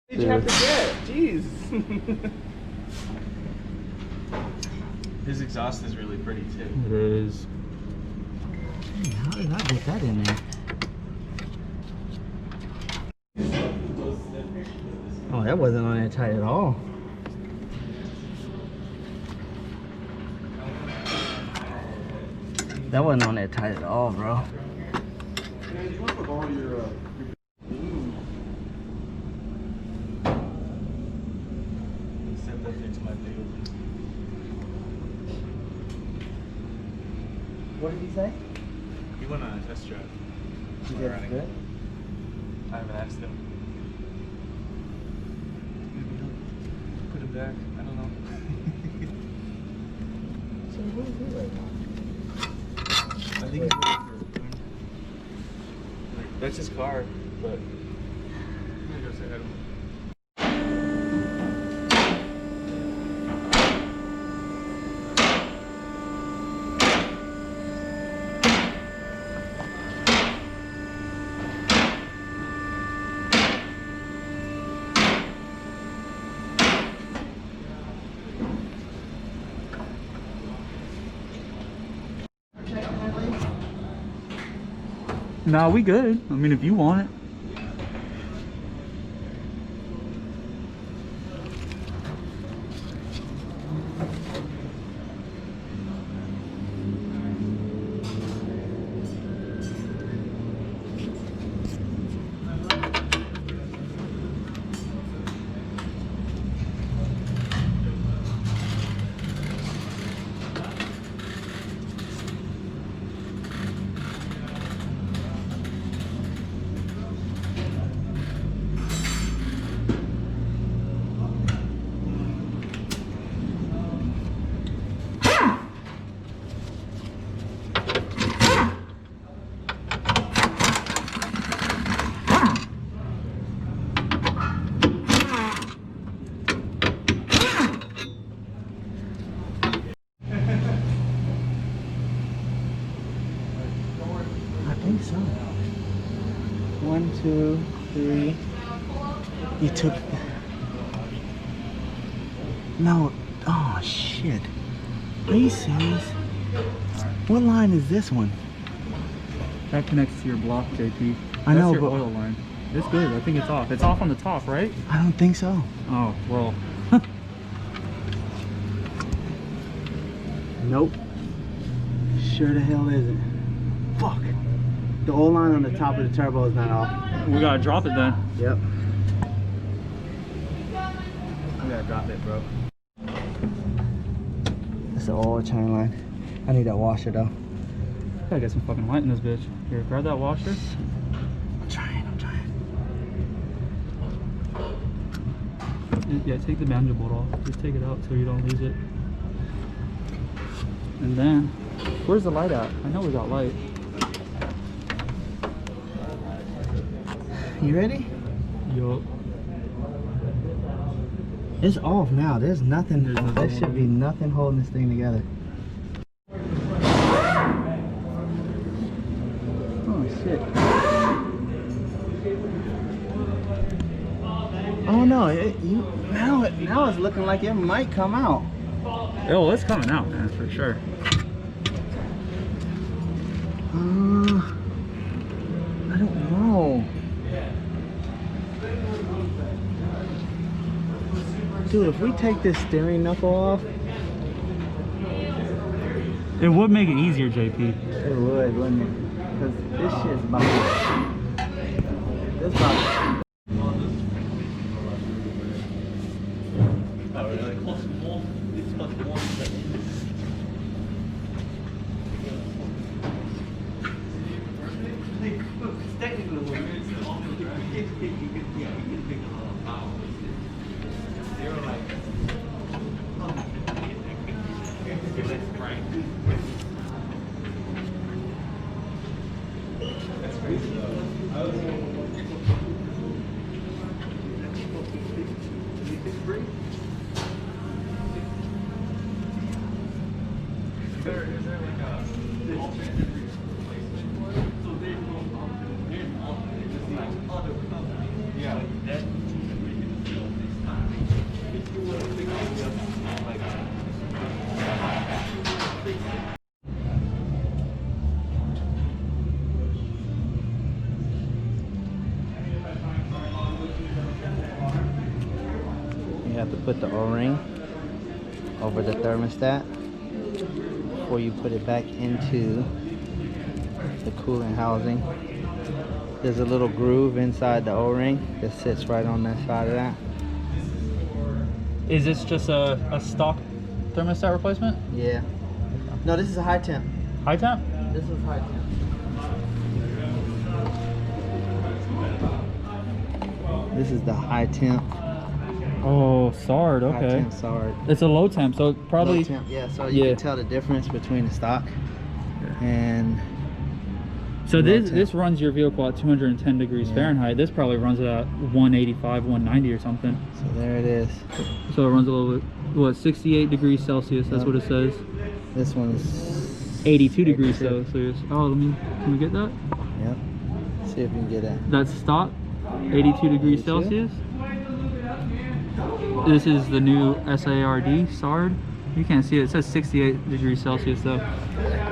What did you have to get? Jeez. His exhaust is really pretty too. It is. Hey, how did I get that in there? Oh, that wasn't on there tight at all. That wasn't on there tight at all, bro. What did he say? He went on a test drive. He said it's good? I haven't asked him. Maybe he'll put it back. I don't know. So what is it right now? I think he's waiting for that's his car, but I'm gonna go say hi to him. Nah, we good. I mean, if you want it. I think so. 1, 2, 3. You took. No. Oh shit. Are you serious? What line is this one? That connects to your block, JP. I know, That's your but oil line. It's good. I think it's off. It's off on the top, right? I don't think so. Oh, well. Nope. Sure the hell isn't. Fuck. The oil line on the top of the turbo is not off. We gotta drop it then. Yep. We gotta drop it, bro. That's the oil change line. I need that washer though. Gotta get some fucking light in this bitch. Here, grab that washer. I'm trying. Yeah, take the banjo bolt off. Just take it out so you don't lose it. And then, where's the light at? I know we got light. You ready? Yup. It's off now. There's nothing. There's nothing There should be nothing holding this thing together. Oh shit. Oh no! Now it's looking like it might come out. Oh, it's coming out, man, for sure. I don't know. Dude, if we take this steering knuckle off, It would make it easier, JP. it would, wouldn't it? Because this shit's about to... This about to... You have to put the O-ring over the thermostat before you put it back into the coolant housing. There's a little groove inside the O-ring that sits right on that side of that. Is this just a stock thermostat replacement? Yeah. No, this is a high temp. High temp? This is high temp. This is the high temp. Oh, SARD, High okay. temp SARD. It's a low temp, so it probably... Low temp, yeah, so you can tell the difference between the stock and... So this runs your vehicle at 210 degrees Fahrenheit. This probably runs it at 185, 190 or something. So there it is. So it runs a little bit, what, 68 degrees Celsius, that's what it says. This one's 82 degrees Celsius. Oh, can we get that? Yep. See if we can get it. That's stock, 82 degrees 82? Celsius. This is the new SARD. You can't see it. It says 68 degrees Celsius though.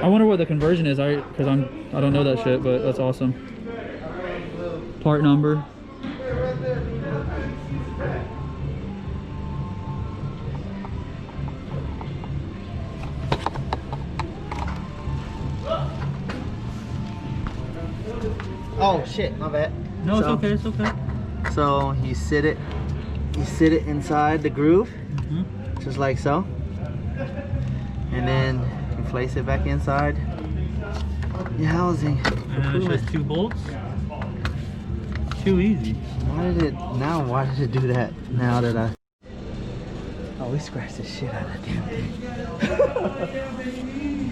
I wonder what the conversion is. Because I don't know that shit, but that's awesome. Part number. Oh shit, my bad. No, it's okay. It's okay. So you sit it inside the groove, just like so, and then you place it back inside your housing. And it's just 2 bolts. Too easy. Why did it do that? Now that oh, we scratched the shit out of that damn thing.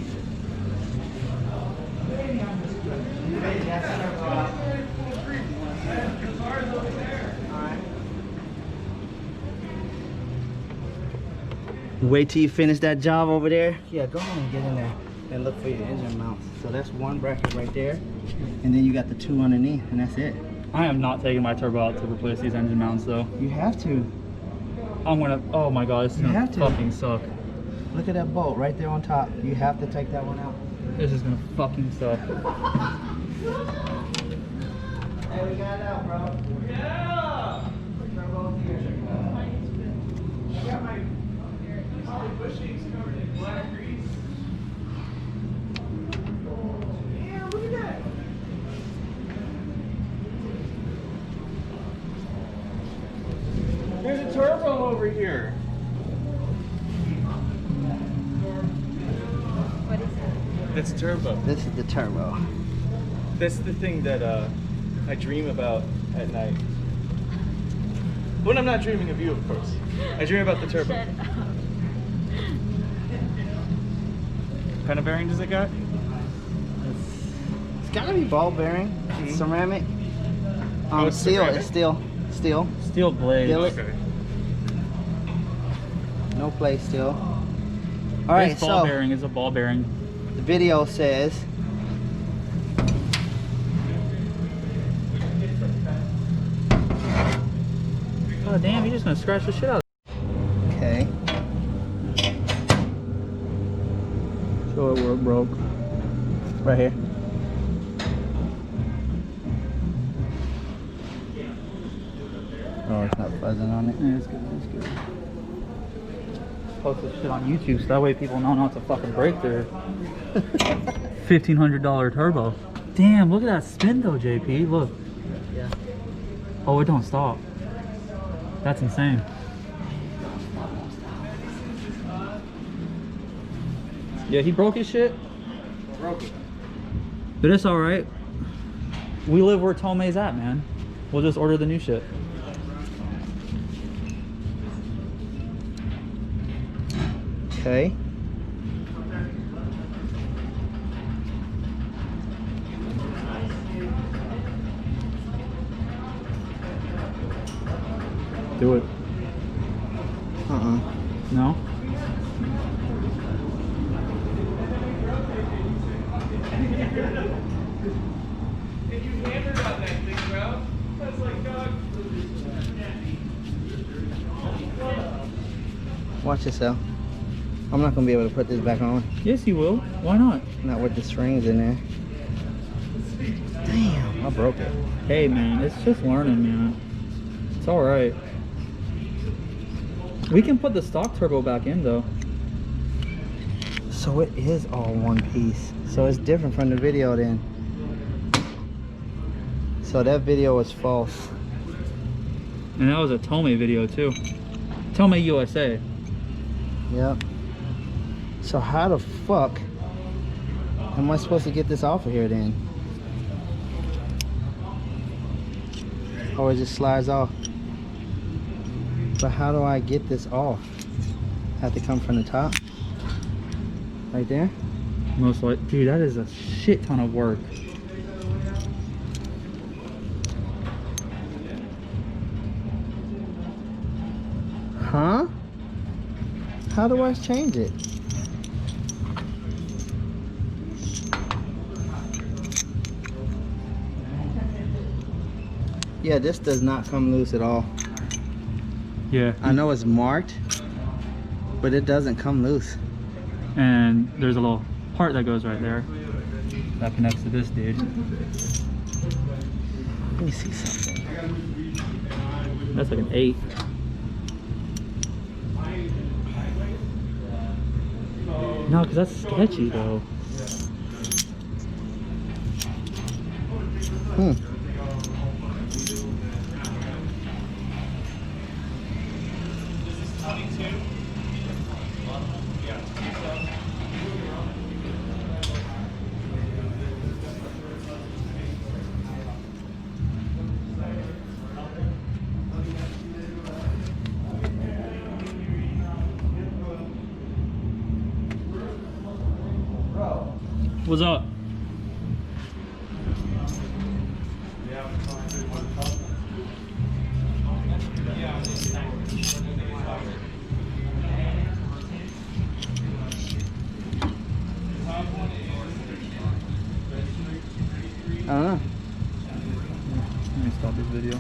Wait till you finish that job over there. Yeah, go on and get in there and look for your engine mounts. So that's one bracket right there, and then you got the 2 underneath, and that's it. I am not taking my turbo out to replace these engine mounts though. You have to. I'm gonna, oh my god, it's gonna fucking suck. Look at that bolt right there on top. You have to take that one out. This is gonna fucking suck. Hey, we got it out, bro. Yeah! Turbo's here. I got my bushings covered in black grease. Yeah, look at that. There's a turbo over here. What is that? That's a turbo. This is the turbo. That's the thing that I dream about at night. When I'm not dreaming of you, of course. I dream about the turbo. Shut up. What kind of bearing does it got? It's gotta be ball bearing. It's ceramic. Oh, it's steel. ceramic? It's steel. Steel. Steel blade. Billet. Okay. No play steel. All right, It's ball so bearing. It's a ball bearing. the video says Oh damn, you're just gonna scratch the shit out of it. okay. Show it where it broke. Right here. Oh, it's not buzzing on it. Yeah, it's good, it's good. Post this shit on YouTube so that way people know not to fucking break their $1,500 turbo. Damn, look at that spin though, JP. Look. Yeah. Oh, it don't stop. That's insane. Yeah, he broke his shit. Broke it. But it's alright. We live where Tomei's at, man. We'll just order the new shit. Okay. Do it. No? If you hammered on that thing, bro, that's like dog food. Watch yourself. I'm not gonna be able to put this back on. Yes, you will. Why not? Not with the strings in there. Damn, I broke it. Hey, man, it's just learning, man. It's alright. We can put the stock turbo back in though. So it is all one piece. So it's different from the video then. So that video was false. And that was a Tomei video too. Tomei USA. Yep. So how the fuck am I supposed to get this off of here then? Or it just slides off. But how do I get this off? Have to come from the top? Right there? Most like, dude, that is a shit ton of work. Huh? How do I change it? Yeah, this does not come loose at all. Yeah. I know it's marked, but it doesn't come loose. And there's a little part that goes right there that connects to this dude. Let me see something. That's like an 8. No, because that's sketchy though. What's up? I don't know. Let me stop this video.